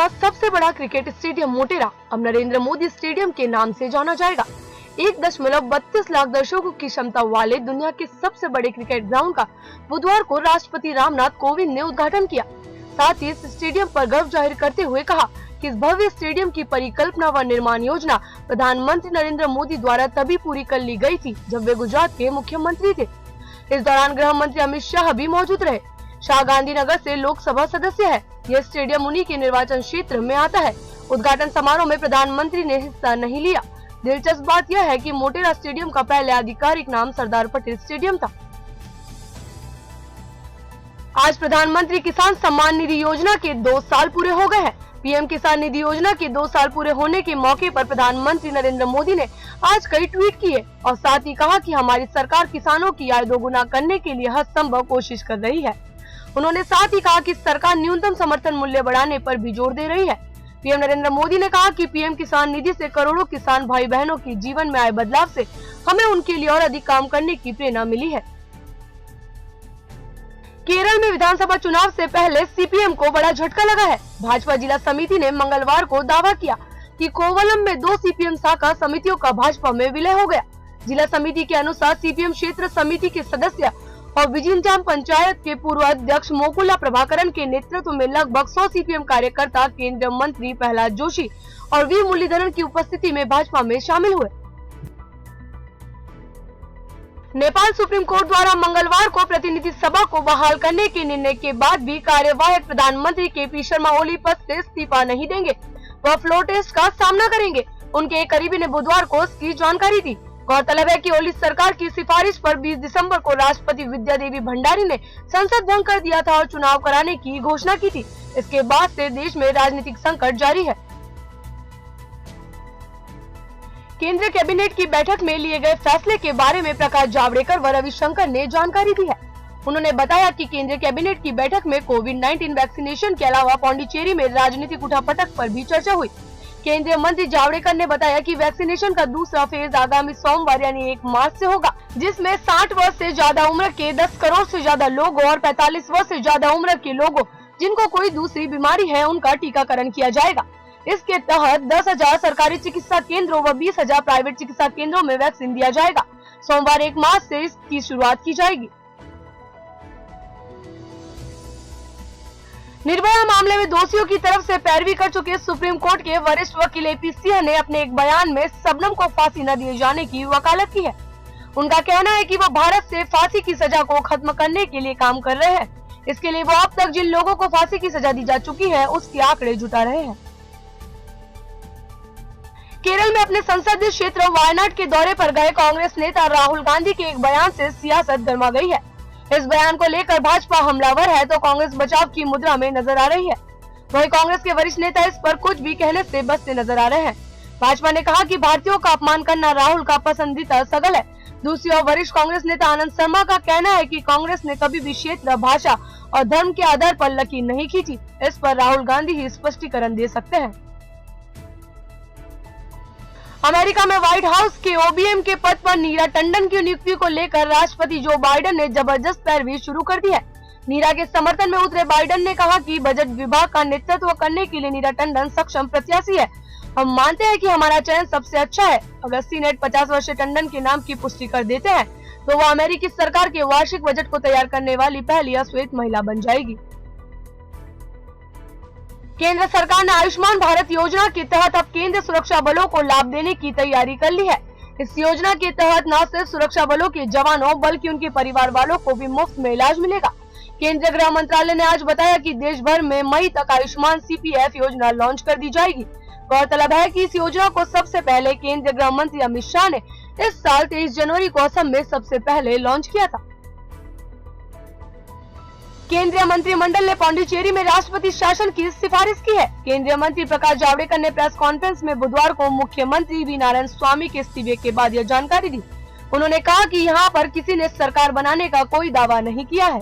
का सबसे बड़ा क्रिकेट स्टेडियम मोटेरा अब नरेंद्र मोदी स्टेडियम के नाम से जाना जाएगा। 1.32 लाख दर्शकों की क्षमता वाले दुनिया के सबसे बड़े क्रिकेट ग्राउंड का बुधवार को राष्ट्रपति रामनाथ कोविंद ने उद्घाटन किया। साथ ही इस स्टेडियम पर गर्व जाहिर करते हुए कहा कि इस भव्य स्टेडियम की परिकल्पना व निर्माण योजना प्रधानमंत्री नरेंद्र मोदी द्वारा तभी पूरी कर ली गई थी जब वे गुजरात के मुख्यमंत्री थे। इस दौरान गृह मंत्री अमित शाह भी मौजूद रहे। शाह गांधीनगर से लोकसभा सदस्य है। यह स्टेडियम उन्हीं के निर्वाचन क्षेत्र में आता है। उद्घाटन समारोह में प्रधानमंत्री ने हिस्सा नहीं लिया। दिलचस्प बात यह है कि मोटेरा स्टेडियम का पहले आधिकारिक नाम सरदार पटेल स्टेडियम था। आज प्रधानमंत्री किसान सम्मान निधि योजना के 2 साल पूरे हो गए हैं। पीएम किसान निधि योजना के 2 साल पूरे होने के मौके पर प्रधानमंत्री नरेंद्र मोदी ने आज कई ट्वीट किए और साथ ही कहा कि हमारी सरकार किसानों की आय दोगुना करने के लिए हर संभव कोशिश कर रही है। उन्होंने साथ ही कहा कि सरकार न्यूनतम समर्थन मूल्य बढ़ाने पर भी जोर दे रही है। पीएम नरेंद्र मोदी ने कहा कि पीएम किसान निधि से करोड़ों किसान भाई बहनों के जीवन में आए बदलाव से हमें उनके लिए और अधिक काम करने की प्रेरणा मिली है। केरल में विधानसभा चुनाव से पहले सीपीएम को बड़ा झटका लगा है। भाजपा जिला समिति ने मंगलवार को दावा किया कि कोवलम में 2 सीपीएम शाखा समितियों का भाजपा में विलय हो गया। जिला समिति के अनुसार सीपीएम क्षेत्र समिति के सदस्य और विजिंजाम पंचायत के पूर्व अध्यक्ष मोकुला प्रभाकरन के नेतृत्व में लगभग 100 सीपीएम कार्यकर्ता केंद्रीय मंत्री प्रहलाद जोशी और वी मुरलीधरन की उपस्थिति में भाजपा में शामिल हुए। नेपाल सुप्रीम कोर्ट द्वारा मंगलवार को प्रतिनिधि सभा को बहाल करने के निर्णय के बाद भी कार्यवाहक प्रधानमंत्री केपी शर्मा ओली पद से इस्तीफा नहीं देंगे। वह फ्लोर टेस्ट का सामना करेंगे। उनके एक करीबी ने बुधवार को इसकी जानकारी दी। गौरतलब है कि ओली सरकार की सिफारिश पर 20 दिसंबर को राष्ट्रपति विद्या देवी भंडारी ने संसद भंग कर दिया था और चुनाव कराने की घोषणा की थी। इसके बाद से देश में राजनीतिक संकट जारी है। केंद्रीय कैबिनेट की बैठक में लिए गए फैसले के बारे में प्रकाश जावड़ेकर व रविशंकर ने जानकारी दी है। उन्होंने बताया कि केंद्रीय कैबिनेट की बैठक में कोविड-19 वैक्सीनेशन के अलावा पौंडीचेरी में राजनीतिक उठापटक पर भी चर्चा हुई। केंद्रीय मंत्री जावड़ेकर ने बताया कि वैक्सीनेशन का दूसरा फेज आगामी सोमवार यानी 1 मार्च से होगा, जिसमें 60 वर्ष से ज्यादा उम्र के 10 करोड़ से ज्यादा लोगों और 45 वर्ष से ज्यादा उम्र के लोगों जिनको कोई दूसरी बीमारी है उनका टीकाकरण किया जाएगा। इसके तहत 10,000 सरकारी चिकित्सा केंद्रों व 20,000 प्राइवेट चिकित्सा केंद्रों में वैक्सीन दिया जाएगा। सोमवार 1 मार्च से इसकी शुरुआत की जाएगी। निर्भया मामले में दोषियों की तरफ से पैरवी कर चुके सुप्रीम कोर्ट के वरिष्ठ वकील एपी सिंह ने अपने एक बयान में शबनम को फांसी न दिए जाने की वकालत की है। उनका कहना है कि वो भारत से फांसी की सजा को खत्म करने के लिए काम कर रहे हैं। इसके लिए वो अब तक जिन लोगों को फांसी की सजा दी जा चुकी है उसके आंकड़े जुटा रहे हैं। केरल में अपने संसदीय क्षेत्र वायनाड के दौरे पर गए कांग्रेस नेता राहुल गांधी के एक बयान से सियासत गर्मा गई है। इस बयान को लेकर भाजपा हमलावर है तो कांग्रेस बचाव की मुद्रा में नजर आ रही है। वहीं कांग्रेस के वरिष्ठ नेता इस पर कुछ भी कहने से बचते नजर आ रहे हैं। भाजपा ने कहा कि भारतीयों का अपमान करना राहुल का पसंदीदा सगल है। दूसरी ओर वरिष्ठ कांग्रेस नेता आनंद शर्मा का कहना है कि कांग्रेस ने कभी भी क्षेत्र, भाषा और धर्म के आधार पर लकीर नहीं खींची। इस पर राहुल गांधी ही स्पष्टीकरण दे सकते हैं। अमेरिका में व्हाइट हाउस के ओबीएम के पद पर नीरा टंडन की नियुक्ति को लेकर राष्ट्रपति जो बाइडेन ने जबरदस्त पैरवी शुरू कर दी है। नीरा के समर्थन में उतरे बाइडेन ने कहा कि बजट विभाग का नेतृत्व करने के लिए नीरा टंडन सक्षम प्रत्याशी है। हम मानते हैं कि हमारा चयन सबसे अच्छा है। अगर सीनेट 50 वर्षीय टंडन के नाम की पुष्टि कर देते हैं तो वो अमेरिकी सरकार के वार्षिक बजट को तैयार करने वाली पहली अश्वेत महिला बन जाएगी। केंद्र सरकार ने आयुष्मान भारत योजना के तहत अब केंद्रीय सुरक्षा बलों को लाभ देने की तैयारी कर ली है। इस योजना के तहत न सिर्फ सुरक्षा बलों के जवानों बल्कि उनके परिवार वालों को भी मुफ्त में इलाज मिलेगा। केंद्रीय गृह मंत्रालय ने आज बताया कि देश भर में मई तक आयुष्मान सीपीएफ योजना लॉन्च कर दी जाएगी। गौरतलब है कि इस योजना को सबसे पहले केंद्रीय गृह मंत्री अमित शाह ने इस साल 23 जनवरी को असम में सबसे पहले लॉन्च किया था। केंद्रीय मंत्रिमंडल ने पौंडीचेरी में राष्ट्रपति शासन की सिफारिश की है। केंद्रीय मंत्री प्रकाश जावड़ेकर ने प्रेस कॉन्फ्रेंस में बुधवार को मुख्यमंत्री वी नारायण स्वामी के इस्तीफे के बाद यह जानकारी दी। उन्होंने कहा कि यहाँ पर किसी ने सरकार बनाने का कोई दावा नहीं किया है।